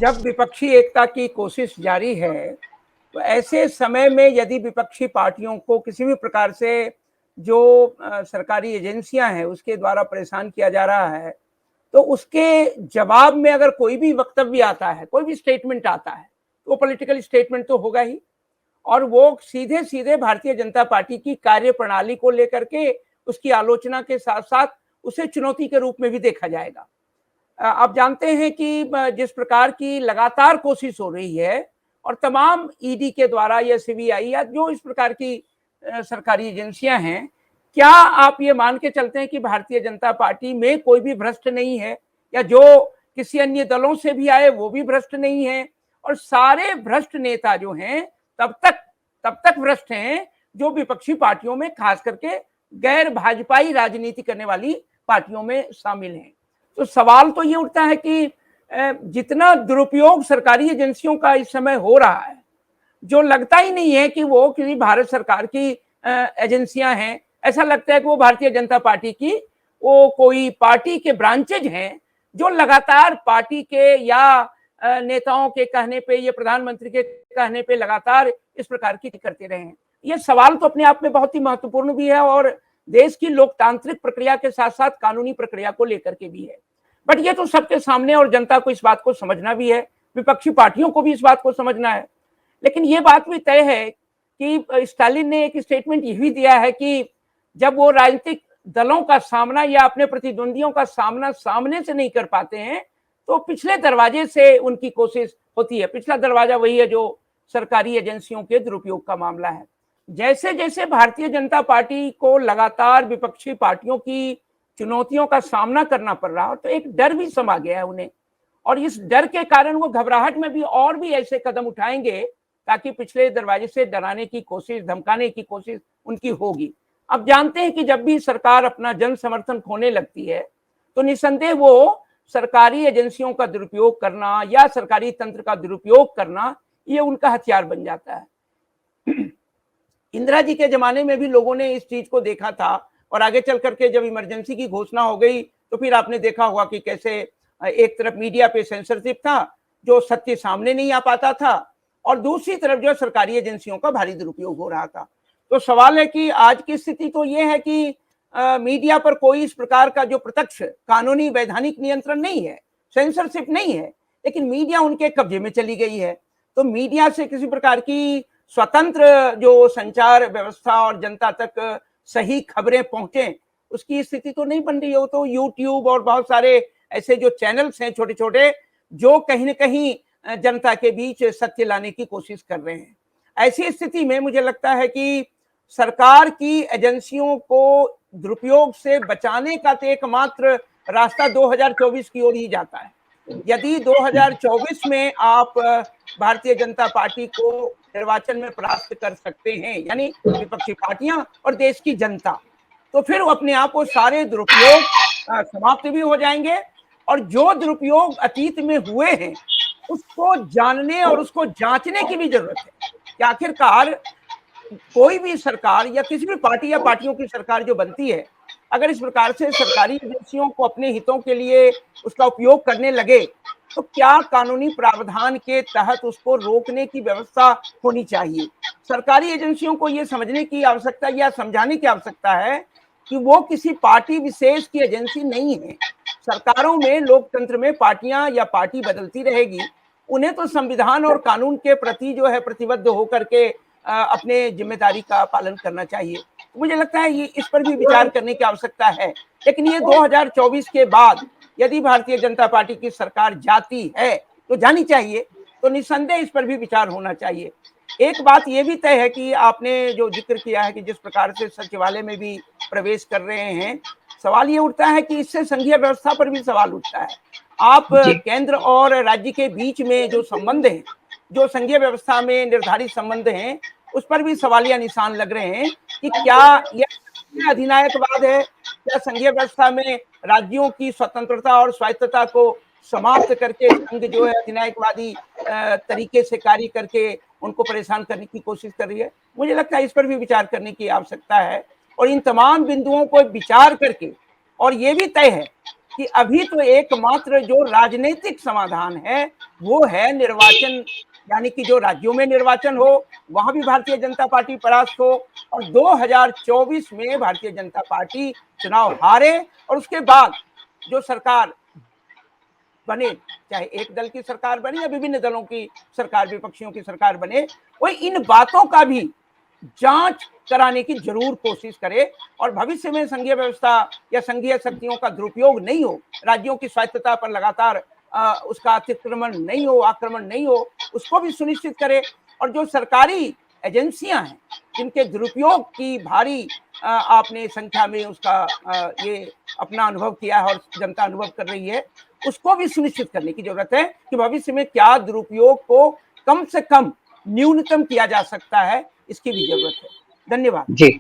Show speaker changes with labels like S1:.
S1: जब विपक्षी एकता की कोशिश जारी है, तो ऐसे समय में यदि विपक्षी पार्टियों को किसी भी प्रकार से जो सरकारी एजेंसियां हैं उसके द्वारा परेशान किया जा रहा है, तो उसके जवाब में अगर कोई भी वक्तव्य आता है, कोई भी स्टेटमेंट आता है, तो वो पॉलिटिकल स्टेटमेंट तो होगा ही। और वो सीधे सीधे भारतीय जनता पार्टी की कार्यप्रणाली को लेकर के उसकी आलोचना के साथ साथ उसे चुनौती के रूप में भी देखा जाएगा। आप जानते हैं कि जिस प्रकार की लगातार कोशिश हो रही है और तमाम ईडी के द्वारा या सीबीआई या जो इस प्रकार की सरकारी एजेंसियां हैं, क्या आप ये मान के चलते हैं कि भारतीय जनता पार्टी में कोई भी भ्रष्ट नहीं है, या जो किसी अन्य दलों से भी आए वो भी भ्रष्ट नहीं है? और सारे भ्रष्ट नेता जो हैं तब तक भ्रष्ट हैं जो विपक्षी पार्टियों में, खास करके गैर भाजपाई राजनीति करने वाली पार्टियों में शामिल हैं। तो सवाल तो ये उठता है कि जितना दुरुपयोग सरकारी एजेंसियों का इस समय हो रहा है, जो लगता ही नहीं है कि वो किसी भारत सरकार की एजेंसियां हैं, ऐसा लगता है कि वो भारतीय जनता पार्टी की वो कोई पार्टी के ब्रांचेज हैं जो लगातार पार्टी के या नेताओं के कहने पे या प्रधानमंत्री के कहने पे लगातार इस प्रकार की करते रहे हैं। ये सवाल तो अपने आप में बहुत ही महत्वपूर्ण भी है और देश की लोकतांत्रिक प्रक्रिया के साथ साथ कानूनी प्रक्रिया को लेकर के भी है। बट ये तो सबके सामने और जनता को इस बात को समझना भी है, विपक्षी पार्टियों को भी इस बात को समझना है। लेकिन ये बात भी तय है कि स्टालिन ने एक स्टेटमेंट ये भी दिया है कि जब वो राजनीतिक दलों का सामना या अपने प्रतिद्वंदियों का सामना सामने से नहीं कर पाते हैं, तो पिछले दरवाजे से उनकी कोशिश होती है। पिछला दरवाजा वही है जो सरकारी एजेंसियों के दुरुपयोग का मामला है। जैसे जैसे भारतीय जनता पार्टी को लगातार विपक्षी पार्टियों की चुनौतियों का सामना करना पड़ रहा, तो एक डर भी समा गया है उन्हें, और इस डर के कारण वो घबराहट में भी और भी ऐसे कदम उठाएंगे ताकि पिछले दरवाजे से डराने की कोशिश, धमकाने की कोशिश उनकी होगी। अब जानते हैं कि जब भी सरकार अपना जन समर्थन खोने लगती है, तो निसंदेह वो सरकारी एजेंसियों का दुरुपयोग करना या सरकारी तंत्र का दुरुपयोग करना, ये उनका हथियार बन जाता है। इंदिरा जी के जमाने में भी लोगों ने इस चीज को देखा था, और आगे चल करके जब इमरजेंसी की घोषणा हो गई तो फिर आपने देखा होगा कि कैसे एक तरफ मीडिया पे सेंसरशिप था, जो सत्य सामने नहीं आ पाता था, और दूसरी तरफ जो सरकारी एजेंसियों का भारी दुरुपयोग हो रहा था। तो सवाल है कि आज की स्थिति तो ये है कि मीडिया पर कोई इस प्रकार का जो प्रत्यक्ष कानूनी वैधानिक नियंत्रण नहीं है, सेंसरशिप नहीं है, लेकिन मीडिया उनके कब्जे में चली गई है। तो मीडिया से किसी प्रकार की स्वतंत्र जो संचार व्यवस्था और जनता तक सही खबरें पहुंचे, उसकी स्थिति तो नहीं बन रही हो। तो यूट्यूब और बहुत सारे ऐसे जो चैनल्स हैं छोटे छोटे, जो कहीं ना कहीं जनता के बीच सत्य लाने की कोशिश कर रहे हैं। ऐसी स्थिति में मुझे लगता है कि सरकार की एजेंसियों को दुरुपयोग से बचाने का तो एकमात्र रास्ता 2024 की ओर ही जाता है। यदि 2024 में आप भारतीय जनता पार्टी को निर्वाचन में परास्त कर सकते हैं, यानी विपक्षी पार्टियां और देश की जनता, तो फिर अपने आप को सारे दुरुपयोग समाप्त भी हो जाएंगे। और जो दुरुपयोग अतीत में हुए हैं उसको जानने और उसको जांचने की भी जरूरत है कि आखिरकार कोई भी सरकार या किसी भी पार्टी या पार्टियों की सरकार जो बनती है, अगर इस प्रकार से सरकारी एजेंसियों को अपने हितों के लिए उसका उपयोग करने लगे, तो क्या कानूनी प्रावधान के तहत उसको रोकने की व्यवस्था होनी चाहिए। सरकारी एजेंसियों को यह समझने की आवश्यकता या समझाने की आवश्यकता है कि वो किसी पार्टी विशेष की एजेंसी नहीं है। सरकारों में, लोकतंत्र में पार्टियां या पार्टी बदलती रहेगी, उन्हें तो संविधान और कानून के प्रति जो है प्रतिबद्ध होकर के अपने जिम्मेदारी का पालन करना चाहिए। मुझे लगता है ये इस पर भी विचार करने की आवश्यकता है। लेकिन ये 2024 के बाद यदि भारतीय जनता पार्टी की सरकार जाती है तो जानी चाहिए, तो निस्संदेह इस पर भी विचार होना चाहिए। एक बात ये भी तय है कि आपने जो जिक्र किया है कि जिस प्रकार से सचिवालय में भी प्रवेश कर रहे हैं, सवाल ये उठता है कि इससे संघीय व्यवस्था पर भी सवाल उठता है। आप केंद्र और राज्य के बीच में जो संबंध है, जो संघीय व्यवस्था में निर्धारित संबंध हैं, उस पर भी सवालिया निशान लग रहे हैं कि क्या यह अधिनायकवाद है, क्या संघीय व्यवस्था में राज्यों की स्वतंत्रता और स्वायत्तता को समाप्त करके संघ जो है अधिनायकवादी तरीके से कार्य करके उनको परेशान करने की कोशिश कर रही है। मुझे लगता है इस पर भी विचार करने की आवश्यकता है, और इन तमाम बिंदुओं को विचार करके, और ये भी तय है कि अभी तो एकमात्र जो राजनीतिक समाधान है वो है निर्वाचन, यानी कि जो राज्यों में निर्वाचन हो वहां भी भारतीय जनता पार्टी परास्त हो और 2024 में भारतीय जनता पार्टी चुनाव हारे और उसके बाद जो सरकार बने, चाहे एक दल की सरकार बने या विभिन्न दलों की सरकार, विपक्षियों की सरकार बने, वो इन बातों का भी जांच कराने की जरूर कोशिश करे और भविष्य में संघीय व्यवस्था या संघीय शक्तियों का दुरुपयोग नहीं हो, राज्यों की स्वायत्तता पर लगातार उसका अतिक्रमण नहीं हो, आक्रमण नहीं हो, उसको भी सुनिश्चित करे। और जो सरकारी एजेंसियां हैं जिनके दुरुपयोग की भारी आपने संख्या में उसका ये अपना अनुभव किया है और जनता अनुभव कर रही है, उसको भी सुनिश्चित करने की जरूरत है कि भविष्य में क्या दुरुपयोग को कम से कम न्यूनतम किया जा सकता है, इसकी भी जरूरत है। धन्यवाद
S2: जी।